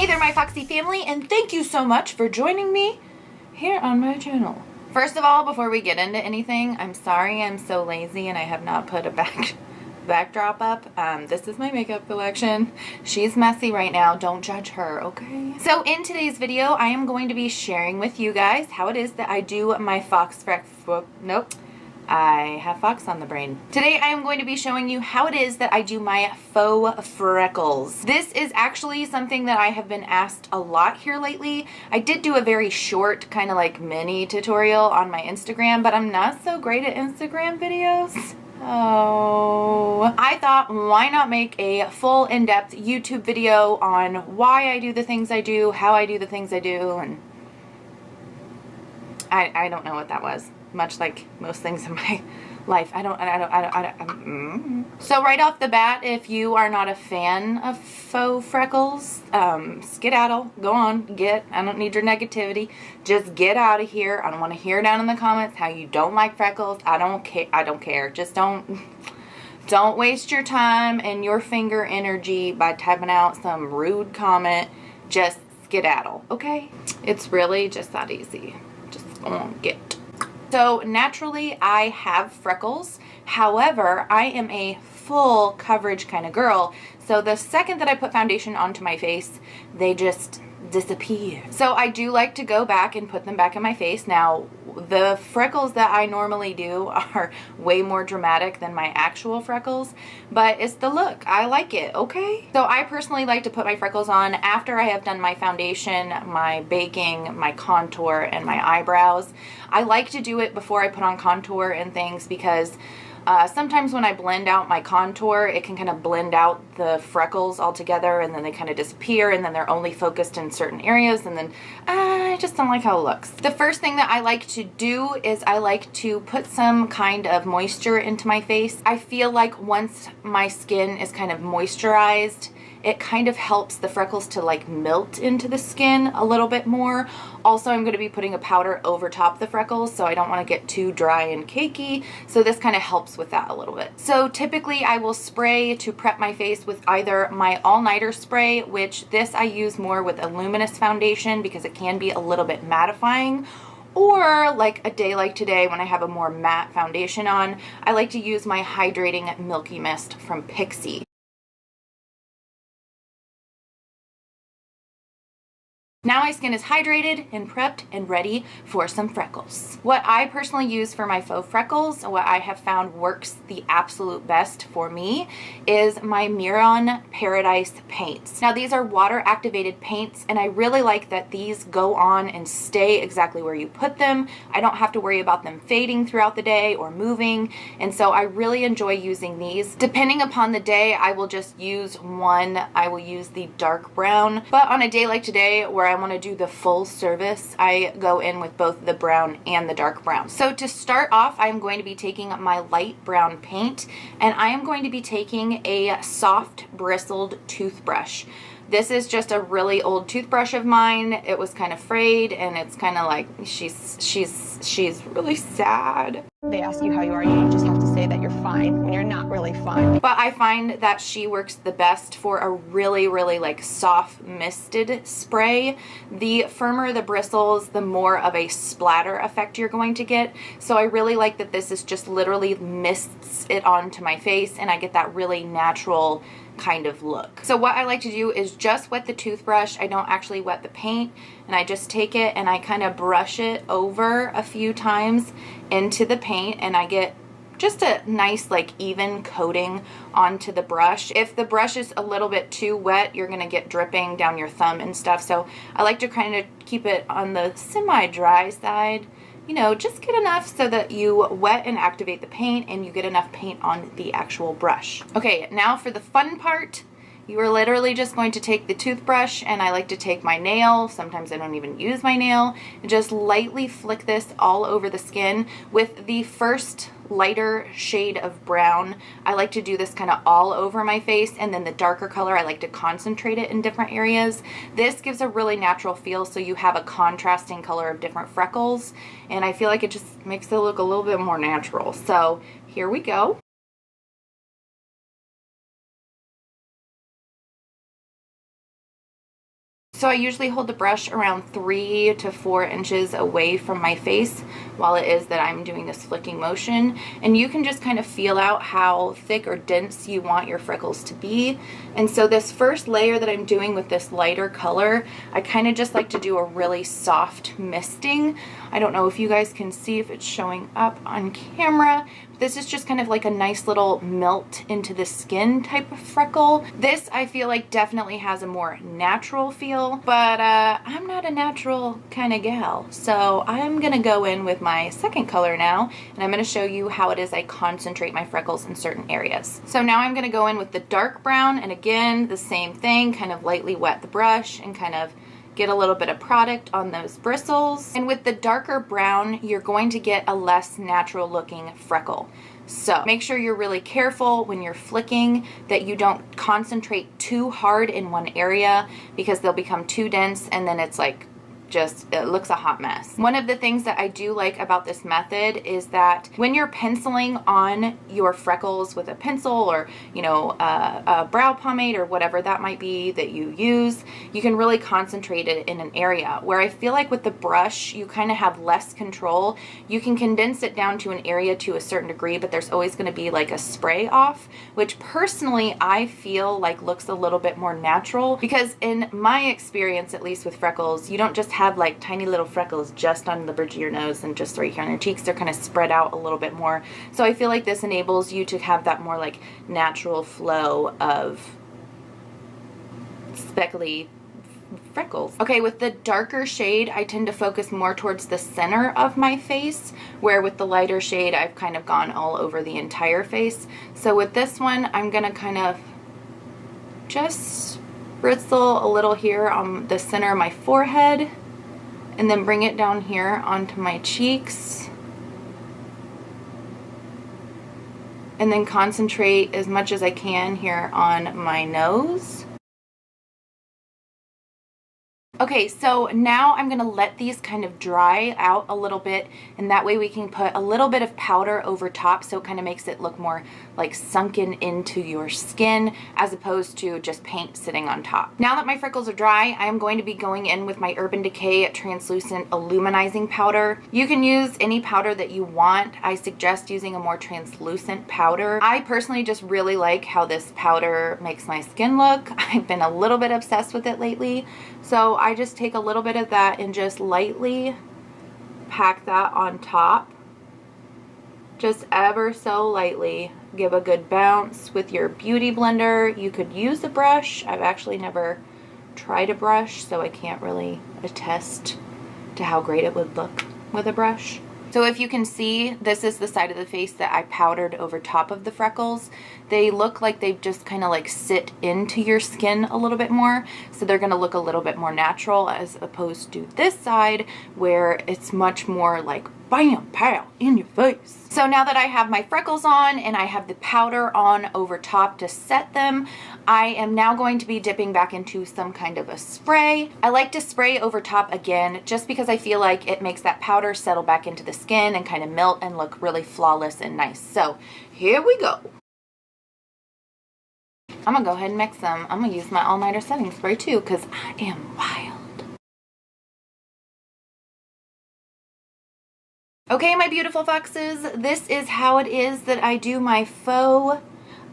Hey there, my Foxy family, and thank you so much for joining me here on my channel. First of all, before we get into anything, I'm sorry I'm so lazy and I have not put a backdrop up. This is my makeup collection. She's messy right now. Don't judge her, okay? So in today's video, I am going to be sharing with you guys how it is that I do my I have fox on the brain. Today I am going to be showing you how it is that I do my faux freckles. This is actually something that I have been asked a lot here lately. I did do a very short kind of like mini tutorial on my Instagram, but I'm not so great at Instagram videos. Oh, I thought, why not make a full in-depth YouTube video on why I do the things I do, how I do the things I do, and I don't know what that was. Much like most things in my life. So right off the bat, if you are not a fan of faux freckles, skedaddle, go on, I don't need your negativity. Just get out of here. I don't want to hear down in the comments how you don't like freckles. I don't care. Just don't waste your time and your finger energy by typing out some rude comment. Just skedaddle, okay? It's really just that easy. Just go on, get. So naturally I have freckles, however I am a full coverage kind of girl, so the second that I put foundation onto my face they just disappear. So I do like to go back and put them back in my face. Now the freckles that I normally do are way more dramatic than my actual freckles, but it's the look. I like it, okay? So I personally like to put my freckles on after I have done my foundation, my baking, my contour, and my eyebrows. I like to do it before I put on contour and things because sometimes when I blend out my contour, it can kind of blend out the freckles all together and then they kind of disappear and then they're only focused in certain areas and then I just don't like how it looks. The first thing that I like to do is I like to put some kind of moisture into my face. I feel like once my skin is kind of moisturized, it kind of helps the freckles to like melt into the skin a little bit more. Also, I'm going to be putting a powder over top the freckles, so I don't want to get too dry and cakey. So this kind of helps with that a little bit. So typically I will spray to prep my face with either my all-nighter spray, which this I use more with a luminous foundation because it can be a little bit mattifying, or like a day like today when I have a more matte foundation on, I like to use my hydrating Milky Mist from Pixi. Now my skin is hydrated and prepped and ready for some freckles. What I personally use for my faux freckles, what I have found works the absolute best for me, is my Mehron Paradise paints. Now these are water activated paints and I really like that these go on and stay exactly where you put them. I don't have to worry about them fading throughout the day or moving, and so I really enjoy using these. Depending upon the day, I will just use one. I will use the dark brown, but on a day like today where I want to do the full service, I go in with both the brown and the dark brown. So to start off, I'm going to be taking my light brown paint and I am going to be taking a soft bristled toothbrush. This is just a really old toothbrush of mine. It was kind of frayed and it's kind of like she's really sad. They ask you how you are, you just have to say that you're fine when you're not really fine. But I find that she works the best for a really like soft misted spray. The firmer the bristles, the more of a splatter effect you're going to get. So I really like that this is just literally mists it onto my face and I get that really natural kind of look. So what I like to do is just wet the toothbrush. I don't actually wet the paint, and I just take it and I kind of brush it over a few times into the paint and I get just a nice like even coating onto the brush. If the brush is a little bit too wet, you're gonna get dripping down your thumb and stuff. So I like to kind of keep it on the semi-dry side. You know, just get enough so that you wet and activate the paint and you get enough paint on the actual brush. Okay, now for the fun part. You are literally just going to take the toothbrush, and I like to take my nail, sometimes I don't even use my nail, and just lightly flick this all over the skin. With the first lighter shade of brown, I like to do this kind of all over my face, and then the darker color I like to concentrate it in different areas. This gives a really natural feel, so you have a contrasting color of different freckles, and I feel like it just makes it look a little bit more natural. So here we go. So I usually hold the brush around 3 to 4 inches away from my face while it is that I'm doing this flicking motion. And you can just kind of feel out how thick or dense you want your freckles to be. And so this first layer that I'm doing with this lighter color, I kind of just like to do a really soft misting. I don't know if you guys can see if it's showing up on camera. This is just kind of like a nice little melt into the skin type of freckle. This I feel like definitely has a more natural feel, but I'm not a natural kind of gal. So I'm gonna go in with my second color now, and I'm gonna show you how it is I concentrate my freckles in certain areas. So now I'm gonna go in with the dark brown, and again, the same thing, kind of lightly wet the brush and kind of get a little bit of product on those bristles. And with the darker brown, you're going to get a less natural looking freckle. So make sure you're really careful when you're flicking that you don't concentrate too hard in one area, because they'll become too dense and then it's like just, it looks a hot mess. One of the things that I do like about this method is that when you're penciling on your freckles with a pencil or, you know, a brow pomade or whatever that might be that you use, you can really concentrate it in an area. Where I feel like with the brush, you kind of have less control. You can condense it down to an area to a certain degree, but there's always going to be like a spray off, which personally I feel like looks a little bit more natural, because in my experience, at least with freckles, you don't just have like tiny little freckles just on the bridge of your nose and just right here on your cheeks. They're kind of spread out a little bit more. So I feel like this enables you to have that more like natural flow of speckly freckles. Okay, with the darker shade, I tend to focus more towards the center of my face, where with the lighter shade, I've kind of gone all over the entire face. So with this one, I'm gonna kind of just bristle a little here on the center of my forehead, and then bring it down here onto my cheeks, and then concentrate as much as I can here on my nose. Okay, so now I'm gonna let these kind of dry out a little bit, and that way we can put a little bit of powder over top, so it kind of makes it look more like sunken into your skin as opposed to just paint sitting on top. Now that my freckles are dry, I am going to be going in with my Urbandecay translucent illuminizing powder. You can use any powder that you want. I suggest using a more translucent powder. I personally just really like how this powder makes my skin look. I've been a little bit obsessed with it lately. So I just take a little bit of that and just lightly pack that on top. Just ever so lightly. Give a good bounce with your beauty blender. You could use a brush. I've actually never tried a brush, so I can't really attest to how great it would look with a brush. So if you can see, this is the side of the face that I powdered over top of the freckles. They look like they just kind of like sit into your skin a little bit more. So they're going to look a little bit more natural, as opposed to this side where it's much more like bam, pow, in your face. So now that I have my freckles on and I have the powder on over top to set them, I am now going to be dipping back into some kind of a spray. I like to spray over top again, just because I feel like it makes that powder settle back into the skin and kind of melt and look really flawless and nice. So here we go. I'm gonna go ahead and mix them. I'm gonna use my all-nighter setting spray too, because I am wild. Okay, my beautiful foxes, this is how it is that I do my faux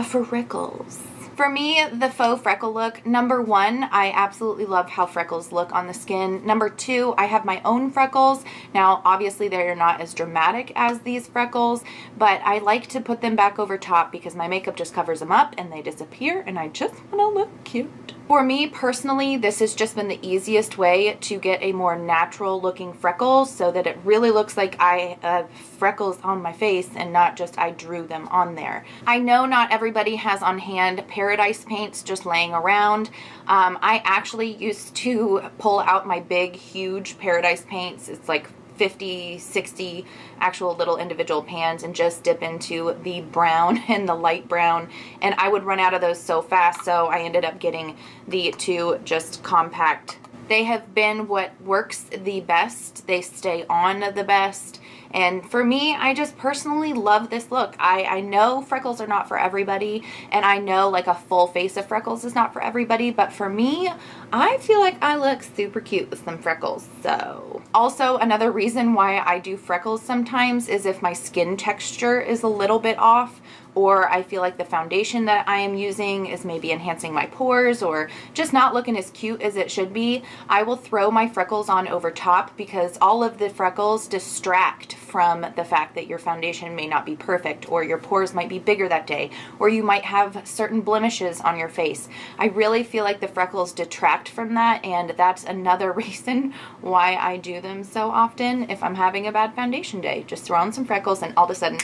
freckles. For me, the faux freckle look, number one, I absolutely love how freckles look on the skin. Number two, I have my own freckles. Now, obviously, they're not as dramatic as these freckles, but I like to put them back over top because my makeup just covers them up and they disappear, and I just want to look cute. For me personally, this has just been the easiest way to get a more natural looking freckle, so that it really looks like I have freckles on my face and not just I drew them on there. I know not everybody has on hand Paradise paints just laying around. I actually used to pull out my big, huge Paradise paints. It's like 50, 60 actual little individual pans, and just dip into the brown and the light brown, and I would run out of those so fast, so I ended up getting the two just compact. They have been what works the best. They stay on the best, And for me, I just personally love this look. I know freckles are not for everybody, and I know like a full face of freckles is not for everybody, but for me, I feel like I look super cute with some freckles. So also another reason why I do freckles sometimes is if my skin texture is a little bit off, or I feel like the foundation that I am using is maybe enhancing my pores or just not looking as cute as it should be, I will throw my freckles on over top, because all of the freckles distract from the fact that your foundation may not be perfect, or your pores might be bigger that day, or you might have certain blemishes on your face. I really feel like the freckles detract from that, and that's another reason why I do them so often. If I'm having a bad foundation day, just throw on some freckles and all of a sudden,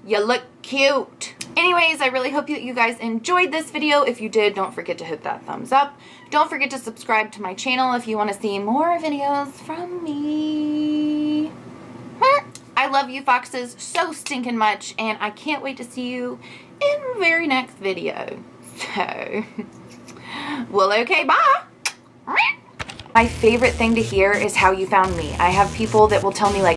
you look cute. Anyways, I really hope that you guys enjoyed this video. If you did, don't forget to hit that thumbs up. Don't forget to subscribe to my channel if you want to see more videos from me. I love you foxes so stinking much, and I can't wait to see you in the very next video. So, well, okay, bye. My favorite thing to hear is how you found me. I have people that will tell me like,